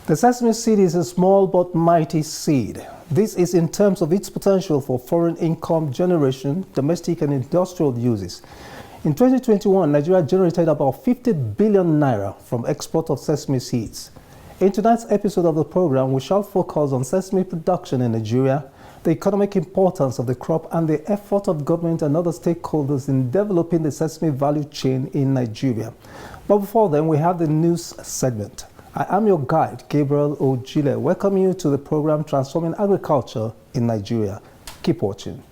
The sesame seed is a small but mighty seed. This is in terms of its potential for foreign income generation, domestic and industrial uses. In 2021, Nigeria generated about 50 billion naira from export of sesame seeds. In tonight's episode of the program, we shall focus on sesame production in Nigeria, the economic importance of the crop, and the effort of government and other stakeholders in developing the sesame value chain in Nigeria. But before then, we have the news segment. I am your guide, Gabriel Ojile. Welcome you to the program Transforming Agriculture in Nigeria. Keep watching.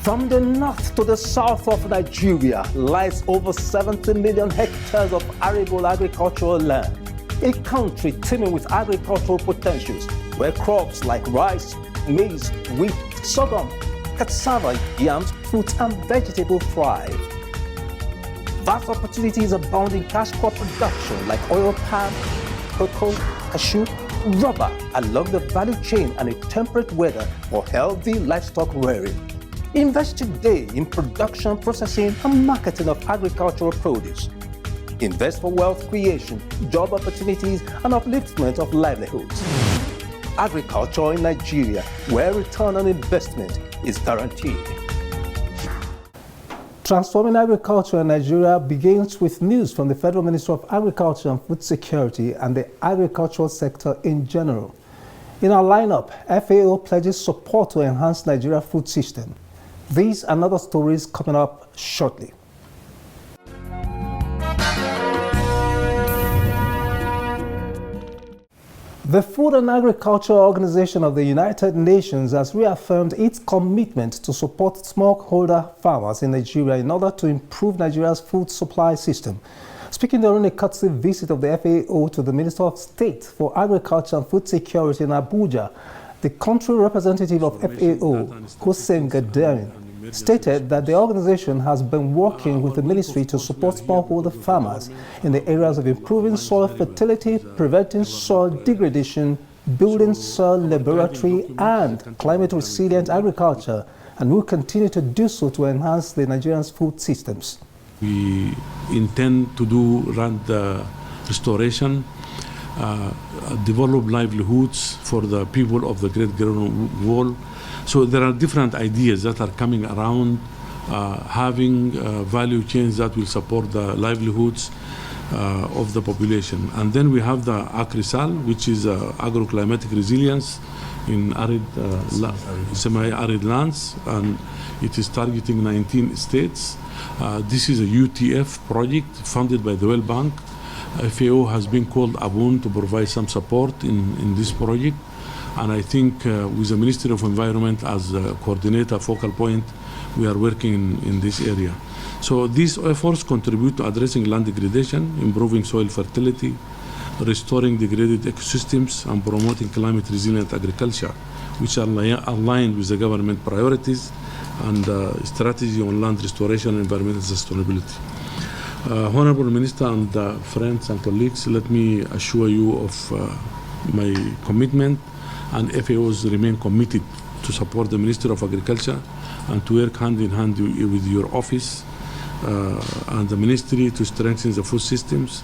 From the north to the south of Nigeria lies over 70 million hectares of arable agricultural land, a country teeming with agricultural potentials, where crops like rice, maize, wheat, sorghum, cassava, yams, fruits, and vegetables thrive. Vast opportunities abound in cash crop production like oil palm, cocoa, cashew, rubber along the value chain, and a temperate weather for healthy livestock rearing. Invest today in production, processing, and marketing of agricultural produce. Invest for wealth creation, job opportunities, and upliftment of livelihoods. Agriculture in Nigeria, where return on investment is guaranteed. Transforming agriculture in Nigeria begins with news from the Federal Ministry of Agriculture and Food Security and the agricultural sector in general. In our lineup, FAO pledges support to enhance Nigeria's food system. These and other stories coming up shortly. The Food and Agriculture Organization of the United Nations has reaffirmed its commitment to support smallholder farmers in Nigeria in order to improve Nigeria's food supply system. Speaking during a courtesy visit of the FAO to the Minister of State for Agriculture and Food Security in Abuja, the country representative of FAO, Hossein Gaddarin, stated that the organization has been working with the ministry to support smallholder farmers in the areas of improving soil fertility, preventing soil degradation, building soil laboratory, and climate-resilient agriculture, and will continue to do so to enhance the Nigerians' food systems. We intend to do the restoration, develop livelihoods for the people of the Great Great Wall. So there are different ideas that are coming around, having value chains that will support the livelihoods of the population. And then we have the AgriSal, which is agroclimatic resilience in arid, semi-arid lands, and it is targeting 19 states. This is a UTF project funded by the World Bank. FAO has been called upon to provide some support in this project. And I think with the Ministry of Environment as a coordinator, focal point, we are working in this area. So these efforts contribute to addressing land degradation, improving soil fertility, restoring degraded ecosystems, and promoting climate-resilient agriculture, which are aligned with the government priorities and strategy on land restoration and environmental sustainability. Honorable Minister and friends and colleagues, let me assure you of my commitment, and FAOs remain committed to support the Ministry of Agriculture and to work hand in hand with your office and the ministry to strengthen the food systems,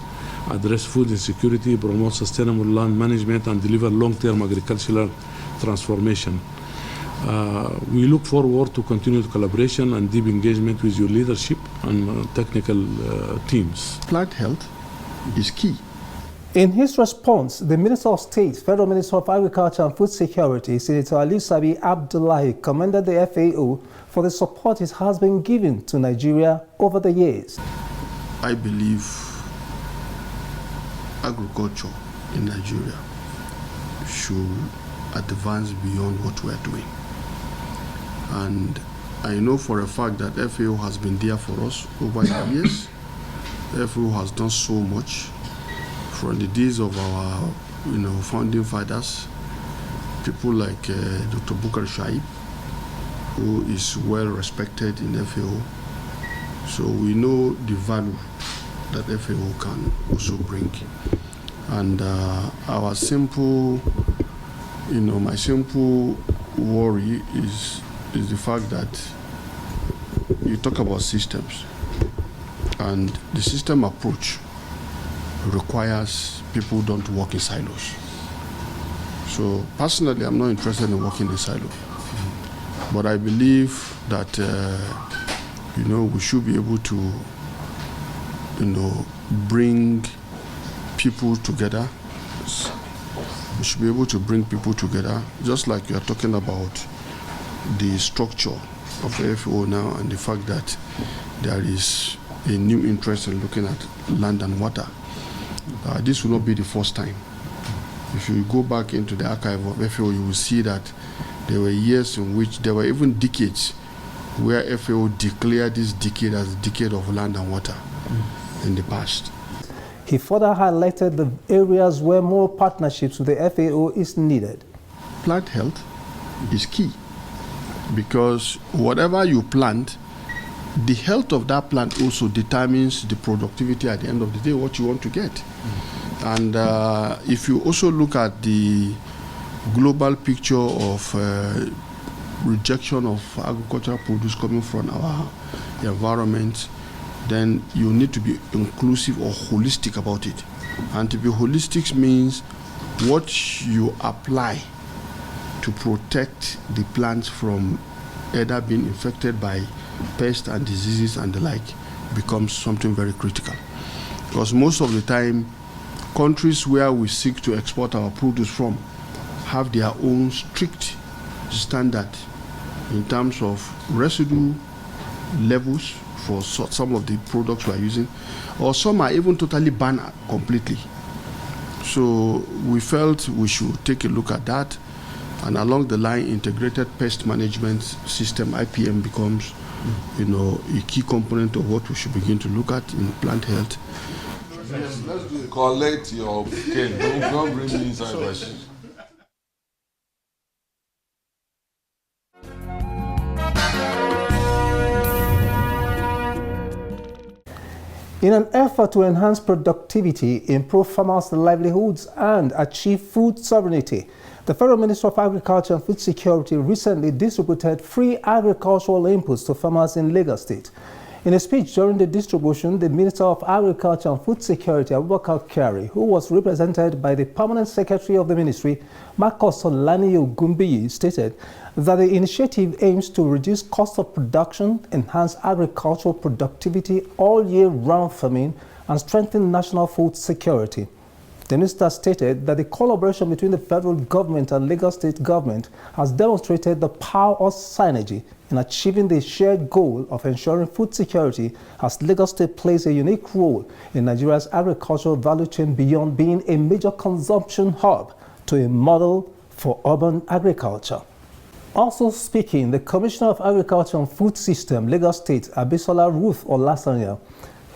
address food insecurity, promote sustainable land management, and deliver long-term agricultural transformation. We look forward to continued collaboration and deep engagement with your leadership and technical teams. Plant health is key. In his response, the Minister of State, Federal Minister of Agriculture and Food Security, Senator Ali Sabi Abdullahi, commended the FAO for the support it has been given to Nigeria over the years. I believe agriculture in Nigeria should advance beyond what we are doing. And I know for a fact that FAO has been there for us over the years. FAO has done so much. From the days of our, founding fathers, people like Dr. Bukar Shaib, who is well respected in FAO. So we know the value that FAO can also bring. And our simple, my simple worry is the fact that you talk about systems, and the system approach requires people don't work in silos. So personally, I'm not interested in working in silo, but I believe that we should be able to bring people together. We should be able to bring people together, just like you are talking about the structure of FAO now and the fact that there is a new interest in looking at land and water. This will not be the first time. If you go back into the archive of FAO, you will see that there were years in which there were even decades where FAO declared this decade as a decade of land and water in the past. He further highlighted the areas where more partnerships with the FAO is needed. Plant health is key because whatever you plant, the health of that plant also determines the productivity at the end of the day, what you want to get. And if you also look at the global picture of rejection of agricultural produce coming from our environment, then you need to be inclusive or holistic about it. And to be holistic means what you apply to protect the plants from either being infected by pests and diseases and the like becomes something very critical. Because most of the time, countries where we seek to export our produce from have their own strict standard in terms of residue levels for some of the products we are using, or some are even totally banned completely. So we felt we should take a look at that, and along the line, integrated pest management system, IPM, becomes a key component of what we should begin to look at in plant health. Yes, let's do it. Collect your cane. Don't bring me inside my shoes. In an effort to enhance productivity, improve farmers' livelihoods, and achieve food sovereignty, the Federal Ministry of Agriculture and Food Security recently distributed free agricultural inputs to farmers in Lagos State. In a speech during the distribution, the Minister of Agriculture and Food Security, Abuja, who was represented by the Permanent Secretary of the Ministry, Marcus Olaniyi Gumbiyi, stated that the initiative aims to reduce cost of production, enhance agricultural productivity, all-year-round farming, and strengthen national food security. The minister stated that the collaboration between the federal government and Lagos State government has demonstrated the power of synergy in achieving the shared goal of ensuring food security, as Lagos State plays a unique role in Nigeria's agricultural value chain beyond being a major consumption hub to a model for urban agriculture. Also speaking, the Commissioner of Agriculture and Food System, Lagos State, Abisola Ruth Olasanya,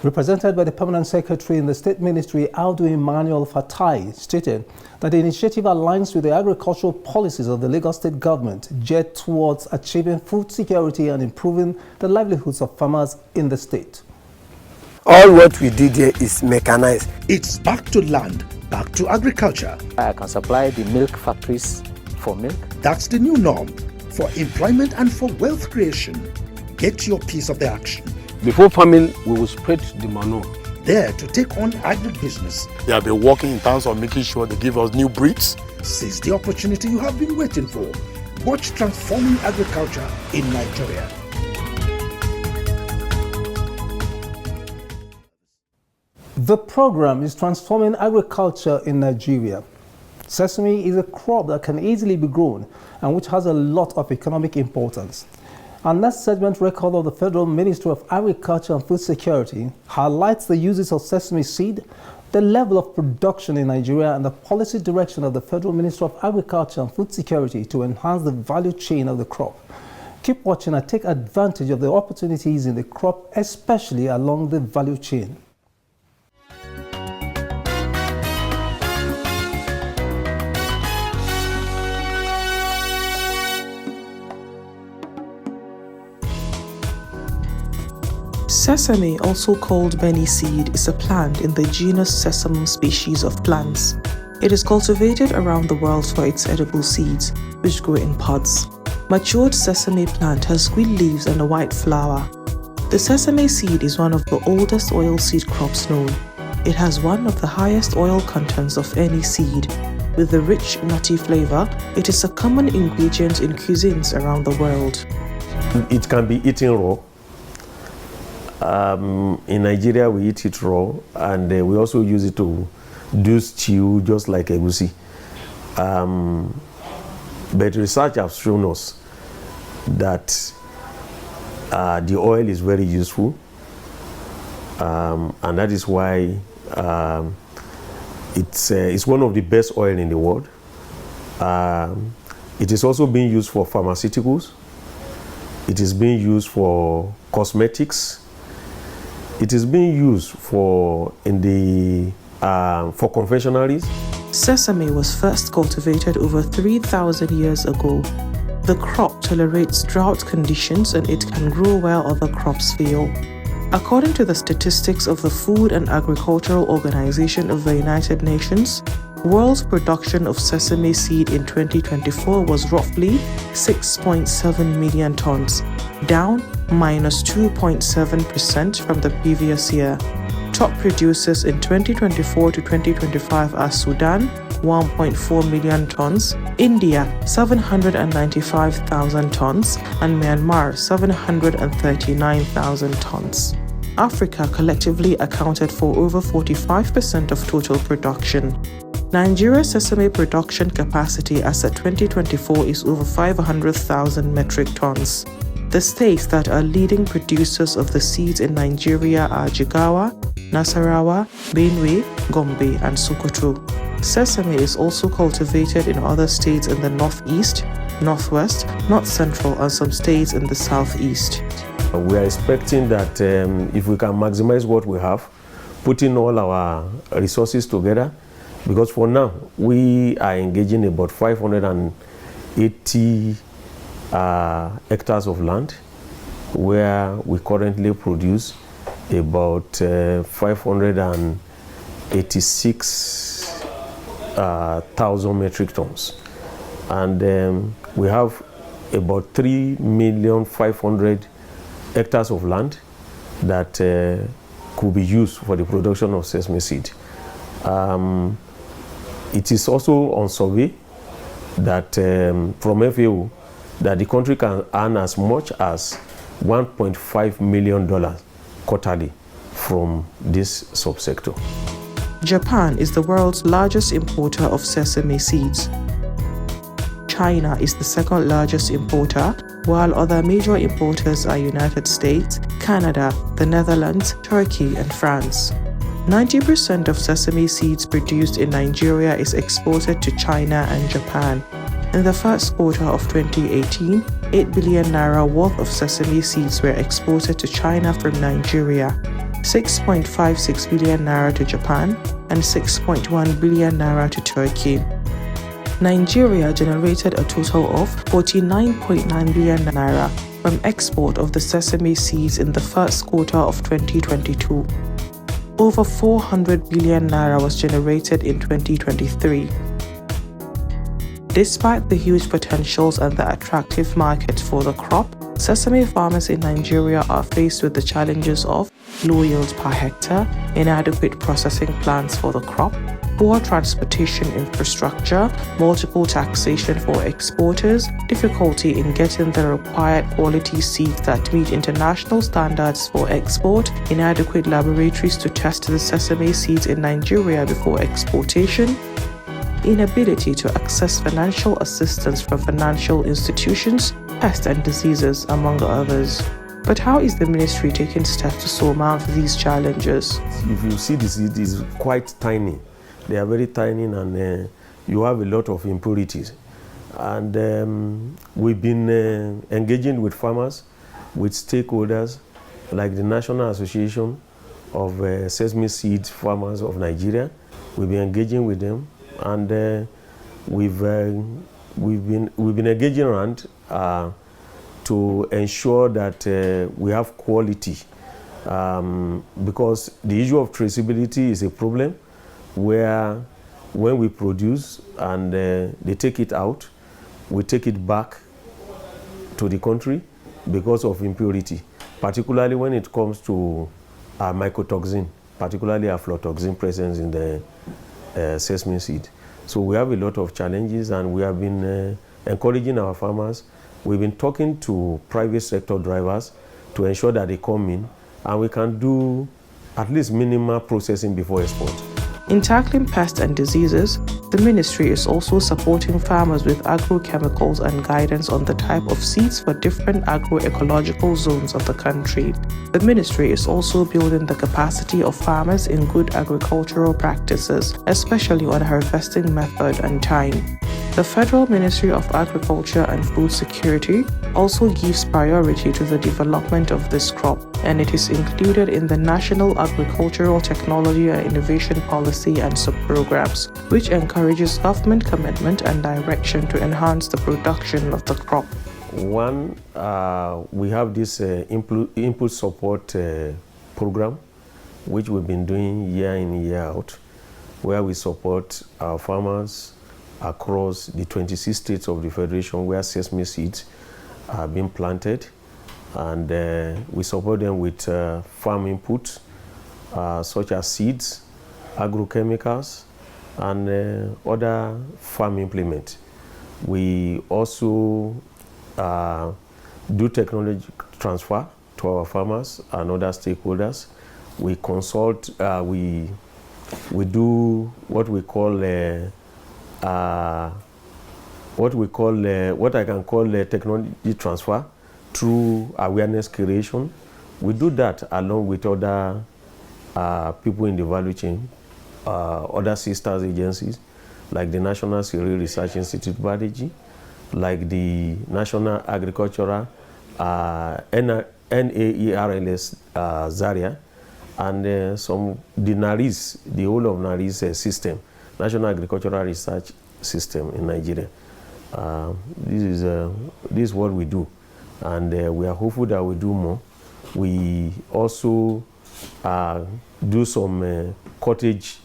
represented by the Permanent Secretary in the State Ministry, Audu Emmanuel Fatai, stated that the initiative aligns with the agricultural policies of the Lagos State government geared towards achieving food security and improving the livelihoods of farmers in the state. All what we did here is mechanized. It's back to land, back to agriculture. I can supply the milk factories for milk. That's the new norm for employment and for wealth creation. Get your piece of the action. Before farming, we will spread the manure. There to take on agribusiness. They have been working in terms of making sure they give us new breeds. Seize the opportunity you have been waiting for. Watch Transforming Agriculture in Nigeria. The program is Transforming Agriculture in Nigeria. Sesame is a crop that can easily be grown and which has a lot of economic importance. Our next segment record of the Federal Ministry of Agriculture and Food Security highlights the uses of sesame seed, the level of production in Nigeria, and the policy direction of the Federal Ministry of Agriculture and Food Security to enhance the value chain of the crop. Keep watching and take advantage of the opportunities in the crop, especially along the value chain. Sesame, also called Benny seed, is a plant in the genus Sesamum species of plants. It is cultivated around the world for its edible seeds, which grow in pods. Matured sesame plant has green leaves and a white flower. The sesame seed is one of the oldest oilseed crops known. It has one of the highest oil contents of any seed. With a rich, nutty flavor, it is a common ingredient in cuisines around the world. It can be eaten raw. In Nigeria, we eat it raw, and we also use it to do stew, just like egusi. But research has shown us that the oil is very useful, and that is why it's one of the best oil in the world. It is also being used for pharmaceuticals. It is being used for cosmetics. It is being used for confectionaries. Sesame was first cultivated over 3,000 years ago. The crop tolerates drought conditions and it can grow where other crops fail. According to the statistics of the Food and Agricultural Organization of the United Nations, world production of sesame seed in 2024 was roughly 6.7 million tons, down -2.7% from the previous year. Top producers in 2024 to 2025 are Sudan, 1.4 million tons, India, 795,000 tons, and Myanmar, 739,000 tons. Africa collectively accounted for over 45% of total production. Nigeria's sesame production capacity as of 2024 is over 500,000 metric tons. The states that are leading producers of the seeds in Nigeria are Jigawa, Nasarawa, Benue, Gombe, and Sokoto. Sesame is also cultivated in other states in the northeast, northwest, north central, and some states in the southeast. We are expecting that if we can maximize what we have, putting all our resources together, because for now we are engaging about 580 hectares of land, where we currently produce about 586,000 metric tons, and we have about 3,500,000 hectares of land that could be used for the production of sesame seed. It is also on survey that from FAO that the country can earn as much as $1.5 million quarterly from this subsector. Japan is the world's largest importer of sesame seeds. China is the second largest importer, while other major importers are United States, Canada, the Netherlands, Turkey, and France. 90% of sesame seeds produced in Nigeria is exported to China and Japan. In the first quarter of 2018, 8 billion naira worth of sesame seeds were exported to China from Nigeria, 6.56 billion naira to Japan, and 6.1 billion naira to Turkey. Nigeria generated a total of 49.9 billion naira from export of the sesame seeds in the first quarter of 2022. Over 400 billion naira was generated in 2023. Despite the huge potentials and the attractive market for the crop, sesame farmers in Nigeria are faced with the challenges of low yields per hectare, inadequate processing plants for the crop, poor transportation infrastructure, multiple taxation for exporters, difficulty in getting the required quality seeds that meet international standards for export, inadequate laboratories to test the sesame seeds in Nigeria before exportation, inability to access financial assistance from financial institutions, pests and diseases, among others. But how is the ministry taking steps to surmount these challenges? If you see the seed, is quite tiny. They are very tiny, and you have a lot of impurities. And we've been engaging with farmers, with stakeholders, like the National Association of Sesame Seed Farmers of Nigeria. We've been engaging with them, and we've been engaging around to ensure that we have quality, because the issue of traceability is a problem, where when we produce and they take it out, we take it back to the country because of impurity, particularly when it comes to mycotoxin. particularly aflatoxin presence in the sesame seed. So we have a lot of challenges, and we have been encouraging our farmers. We've been talking to private sector drivers to ensure that they come in and we can do at least minimal processing before export. In tackling pests and diseases, the ministry is also supporting farmers with agrochemicals and guidance on the type of seeds for different agroecological zones of the country. The ministry is also building the capacity of farmers in good agricultural practices, especially on harvesting method and time. The Federal Ministry of Agriculture and Food Security also gives priority to the development of this crop, and it is included in the National Agricultural Technology and Innovation Policy and sub-programs, which encourages government commitment and direction to enhance the production of the crop. One, we have this input support program, which we've been doing year in, year out, where we support our farmers across the 26 states of the Federation where sesame seeds are being planted, and we support them with farm inputs such as seeds, agrochemicals, and other farm implements. We also do technology transfer to our farmers and other stakeholders. We consult, we do what we call what I can call technology transfer through awareness creation. We do that along with other people in the value chain, other sisters agencies like the National Cereal Research Institute Badegi, like the National Agricultural NAERLS Zaria, and the NARIS, the whole of NARIS system, National Agricultural Research System in Nigeria. This is what we do, and we are hopeful that we do more. We also do some cottage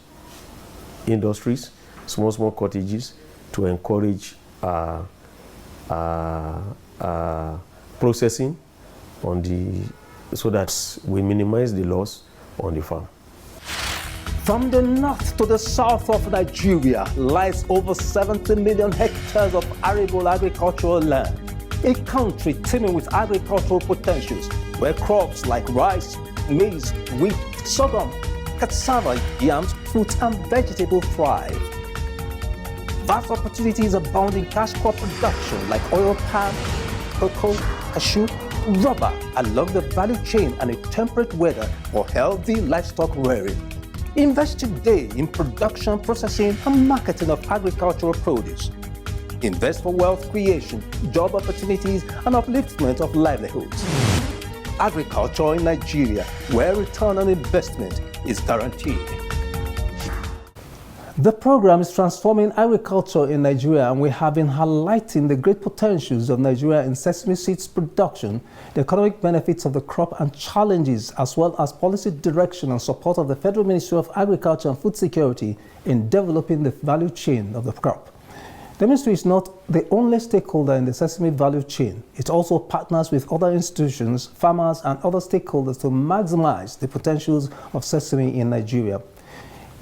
industries, small cottages, to encourage processing so that we minimize the loss on the farm. From the north to the south of Nigeria lies over 70 million hectares of arable agricultural land, a country teeming with agricultural potentials, where crops like rice, maize, wheat, sorghum, cassava, yams, fruit and vegetable thrive. Vast opportunities abound in cash crop production like oil palm, cocoa, cashew, rubber along the value chain, and a temperate weather for healthy livestock rearing. Invest today in production, processing, and marketing of agricultural produce. Invest for wealth creation, job opportunities, and upliftment of livelihoods. Agriculture in Nigeria, where return on investment is guaranteed. The program is transforming agriculture in Nigeria, and we have been highlighting the great potentials of Nigeria in sesame seeds production, the economic benefits of the crop and challenges, as well as policy direction and support of the Federal Ministry of Agriculture and Food Security in developing the value chain of the crop. The ministry is not the only stakeholder in the sesame value chain. It also partners with other institutions, farmers, and other stakeholders to maximize the potentials of sesame in Nigeria.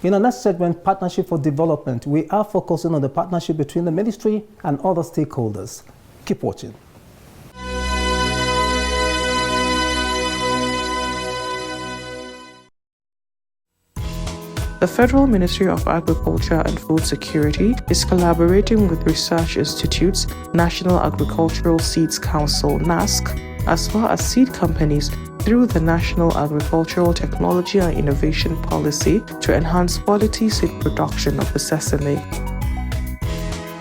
In our next segment, Partnership for Development, we are focusing on the partnership between the ministry and other stakeholders. Keep watching. The Federal Ministry of Agriculture and Food Security is collaborating with research institutes, National Agricultural Seeds Council (NASC), as well as seed companies through the National Agricultural Technology and Innovation Policy to enhance quality seed production of the sesame.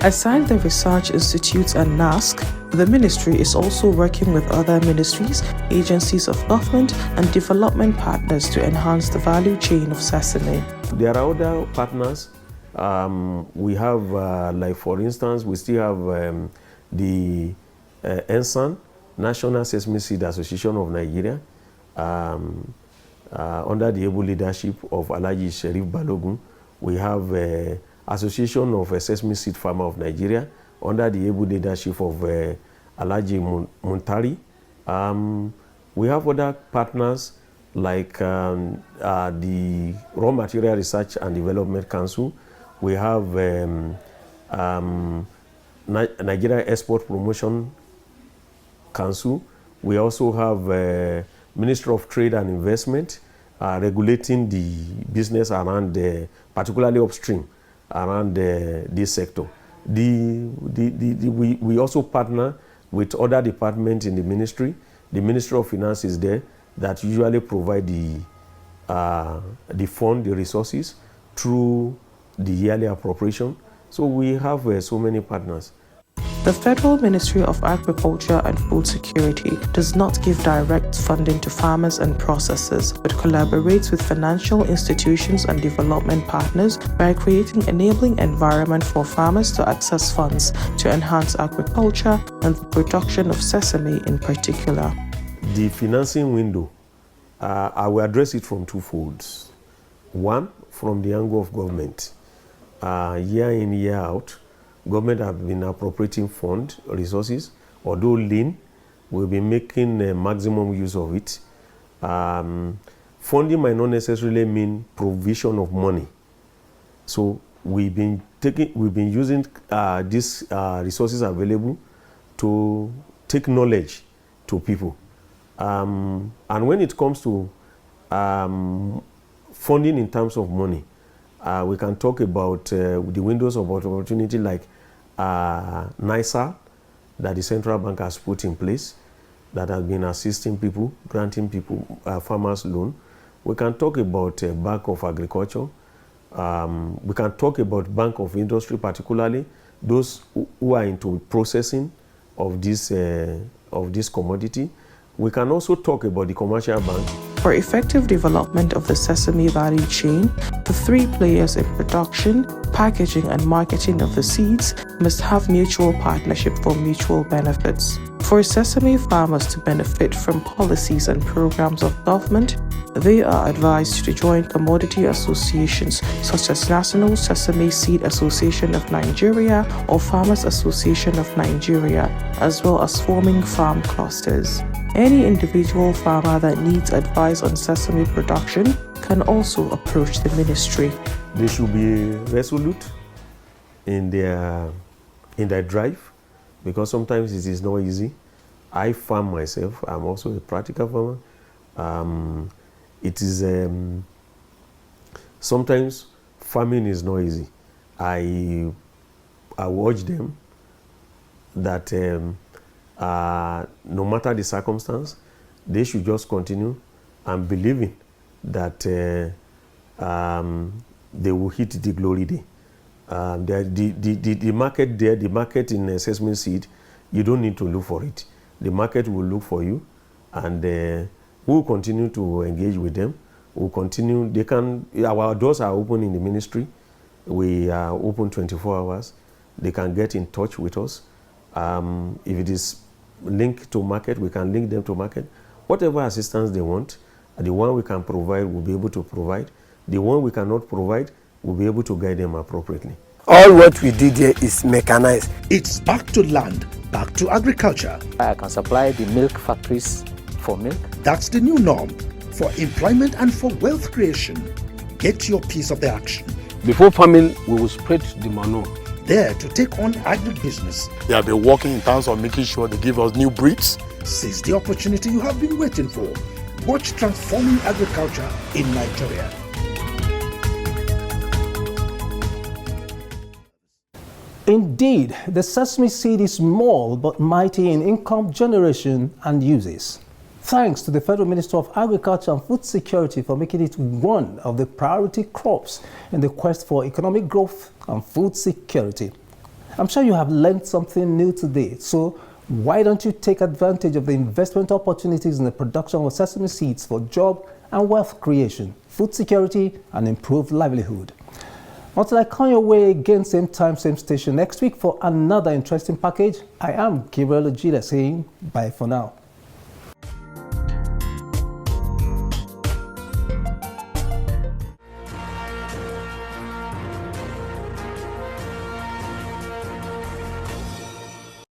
Aside the research institutes and NASC, the ministry is also working with other ministries, agencies of government, and development partners to enhance the value chain of sesame. There are other partners. We have, like for instance, we still have the NSAN, National Sesame Seed Association of Nigeria, under the able leadership of Alhaji Sherif Balogun. We have Association of Sesame Seed Farmer of Nigeria, under the able leadership of Alhaji Muntari. We have other partners like the Raw Material Research and Development Council. We have Nigeria Export Promotion Council. We also have Ministry of Trade and Investment regulating the business around, particularly upstream, around this sector. We also partner with other departments in the ministry. The Ministry of Finance is there that usually provide the fund, the resources through the yearly appropriation. So we have so many partners. The Federal Ministry of Agriculture and Food Security does not give direct funding to farmers and processors, but collaborates with financial institutions and development partners by creating enabling environment for farmers to access funds to enhance agriculture and the production of sesame in particular. The financing window, I will address it from two folds. One, from the angle of government. Year in, year out, government have been appropriating fund resources, although lean, we'll be making maximum use of it. Funding might not necessarily mean provision of money. So we've been using these resources available to take knowledge to people. And when it comes to funding in terms of money, we can talk about the windows of opportunity like NISA that the central bank has put in place that has been assisting people, granting people farmers loan. We can talk about Bank of Agriculture. We can talk about Bank of Industry, particularly those who are into processing of this commodity. We can also talk about the commercial bank. For effective development of the sesame value chain, the three players in production, packaging, and marketing of the seeds must have mutual partnership for mutual benefits. For sesame farmers to benefit from policies and programs of government, they are advised to join commodity associations such as National Sesame Seed Association of Nigeria or Farmers Association of Nigeria, as well as forming farm clusters. Any individual farmer that needs advice on sesame production can also approach the ministry. They should be resolute in their drive, because sometimes it is not easy. I farm myself. I'm also a practical farmer. It is sometimes farming is not easy. I urge them that no matter the circumstance, they should just continue and believing that they will hit the glory day. The market there, the market in sesame seed, you don't need to look for it. The market will look for you, and we'll continue to engage with them. We'll continue. Our doors are open in the ministry. We are open 24 hours. They can get in touch with us. If it is linked to market, we can link them to market. Whatever assistance they want, the one we can provide, we'll be able to provide. The one we cannot provide, we'll be able to guide them appropriately. All what we did here is mechanized. It's back to land, back to agriculture. I can supply the milk factories for milk. That's the new norm for employment and for wealth creation. Get your piece of the action. Before farming, we will spread the manure. There to take on agribusiness. They have been working in terms of making sure they give us new breeds. Seize the opportunity you have been waiting for. Watch Transforming Agriculture in Nigeria. Indeed, the sesame seed is small but mighty in income generation and uses. Thanks to the Federal Minister of Agriculture and Food Security for making it one of the priority crops in the quest for economic growth and food security. I'm sure you have learned something new today, so why don't you take advantage of the investment opportunities in the production of sesame seeds for job and wealth creation, food security, and improved livelihood. Until I come your way again, same time, same station next week for another interesting package, I am Gabriel Ojeda saying bye for now.